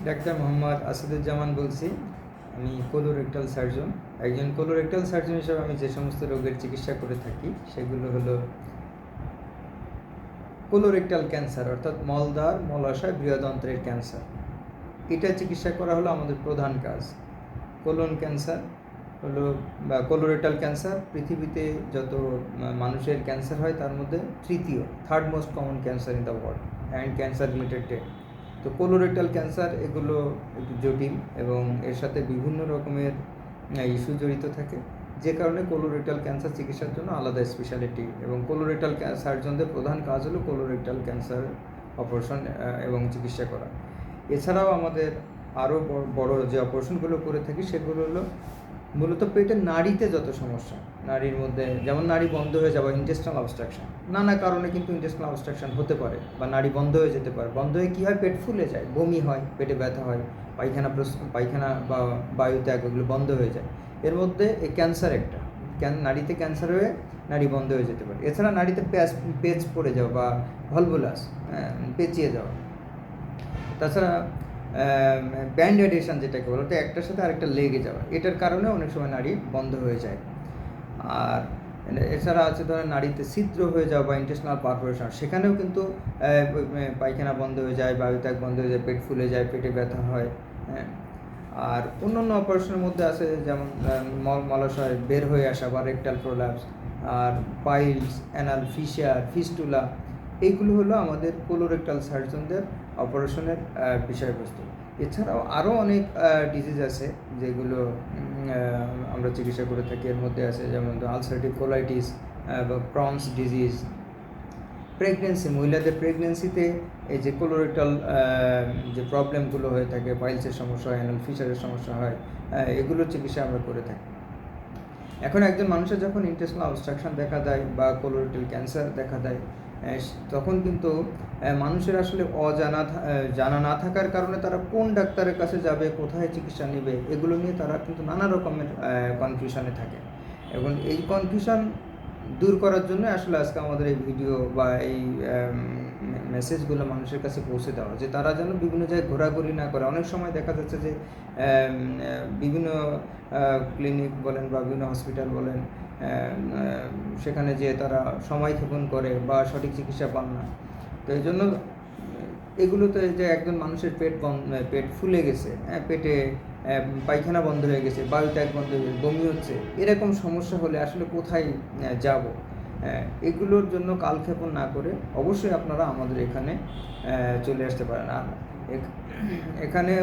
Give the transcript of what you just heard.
Doctor Mohammad Asaduzzaman বলছি। আমি colorectal surgeon. একজন কোলোরেক্টাল সার্জন হিসেবে আমি যে সমস্ত রোগের চিকিৎসা করে থাকি সেগুলো হলো কোলোরেক্টাল ক্যান্সার, অর্থাৎ মলদ্বার, মলাশয়, বৃহদন্ত্রের ক্যান্সার। এটা চিকিৎসা করা হলো আমাদের প্রধান কাজ। কোলন ক্যান্সার হলো বা কোলোরেক্টাল ক্যান্সার পৃথিবীতে যত মানুষের ক্যান্সার হয় তার মধ্যে third most common cancer in the world and cancer related. তো কোলোরেক্টাল ক্যান্সার এগুলো একটু জটিল এবং এর সাথে বিভিন্ন রকমের ইস্যু জড়িত থাকে, যে কারণে কোলোরেক্টাল ক্যান্সার চিকিৎসার জন্য আলাদা স্পেশালিটি এবং কোলোরেক্টাল সার্জনদের প্রধান কাজ হলো কোলোরেক্টাল ক্যান্সার অপারেশন এবং চিকিৎসা করা। এছাড়াও আমাদের আরও বড় যে অপারেশনগুলো করে থাকি সেগুলো হলো মূলত পেটের নাড়িতে যত সমস্যা, নাড়ির মধ্যে যেমন নাড়ি বন্ধ হয়ে যাওয়া, ইন্টেস্টাইনাল অবস্ট্রাকশন, নানা কারণে কিন্তু ইন্টেস্টাইনাল অবস্ট্রাকশন হতে পারে বা নাড়ি বন্ধ হয়ে যেতে পারে। বন্ধ হয়ে কী হয়, পেট ফুলে যায়, বমি হয়, পেটে ব্যথা হয়, পায়খানা বা বায়ুত্যাগ এগুলো বন্ধ হয়ে যায়। এর মধ্যে এই ক্যান্সার একটা, নাড়িতে ক্যান্সার হয়ে নাড়ি বন্ধ হয়ে যেতে পারে। এছাড়া নাড়িতে পেচ পড়ে যাওয়া বা ভলভুলাস, পেঁচিয়ে যাওয়া। তাছাড়া ব্যান্ড অ্যাডিশন যেটাকে বলো, তো একটার সাথে আরেকটা লেগে যাওয়া, এটার কারণে অনেক সময় নাড়ি বন্ধ হয়ে যায়। আর এছাড়া আছে ধরেন নাড়িতে ছিদ্র হয়ে যাওয়া বা ইন্টেস্টিনাল পারফোরেশন, সেখানেও কিন্তু পায়খানা বন্ধ হয়ে যায়, বায়ুত্যাগ বন্ধ হয়ে যায়, পেট ফুলে যায়, পেটে ব্যথা হয়। হ্যাঁ, আর অন্যান্য অপারেশনের মধ্যে আছে যেমন মলাশয় বের হয়ে আসা বা রেকটাল প্রোল্যাপস, আর পাইলস, অ্যানাল ফিশার, ফিস্টুলা, এইগুলো হলো আমাদের কোলোরেক্টাল সার্জনদের অপারেশনের বিষয়বস্তু। এছাড়াও আরও অনেক ডিজিজ আছে যেগুলো আমরা চিকিৎসা করে থাকি। এর মধ্যে আছে যেমন আলসারেটিভ কোলাইটিস বা ক্রনস ডিজিজ। প্রেগনেন্সি, মহিলাদের প্রেগনেন্সিতে এই যে কোলোরেক্টাল যে প্রবলেমগুলো হয়ে থাকে, পাইলসের সমস্যা হয়, অ্যানাল ফিশারের সমস্যা হয়, এগুলোর চিকিৎসা আমরা করে থাকি। এখন একজন মানুষের যখন ইন্টেস্টিনাল অবস্ট্রাকশন দেখা দেয় বা কোলোরেক্টাল ক্যান্সার দেখা দেয়, তখন কিন্তু মানুষের আসলে জানা না থাকার কারণে তারা কোন ডাক্তারের কাছে যাবে, কোথায় চিকিৎসা নেবে, এগুলো নিয়ে তারা কিন্তু নানা রকমের কনফিউশনে থাকে। এবং এই কনফিউশন দূর করার জন্য আসলে আজকে আমাদের এই ভিডিও বা এই মেসেজগুলো মানুষের কাছে পৌঁছে দেওয়া, যে তারা যেন বিভিন্ন জায়গায় ঘোরাঘুরি না করে। অনেক সময় দেখা যাচ্ছে যে বিভিন্ন ক্লিনিক বলেন বা বিভিন্ন হসপিটাল বলেন, সেখানে যে তারা সময় ক্ষেপণ করে বা সঠিক চিকিৎসা পান না। তো এই জন্য এগুলোতে যে একজন মানুষের পেট ফুলে গেছে, পেটে পায়খানা বন্ধ হয়ে গেছে, বায়ুত্যাগ বন্ধ হয়ে গেছে, বমি হচ্ছে, এরকম সমস্যা হলে আসলে কোথায় যাব, এগুলোর জন্য কালক্ষেপণ না করে অবশ্যই আপনারা আমাদের এখানে চলে আসতে পারেন। আর এখানে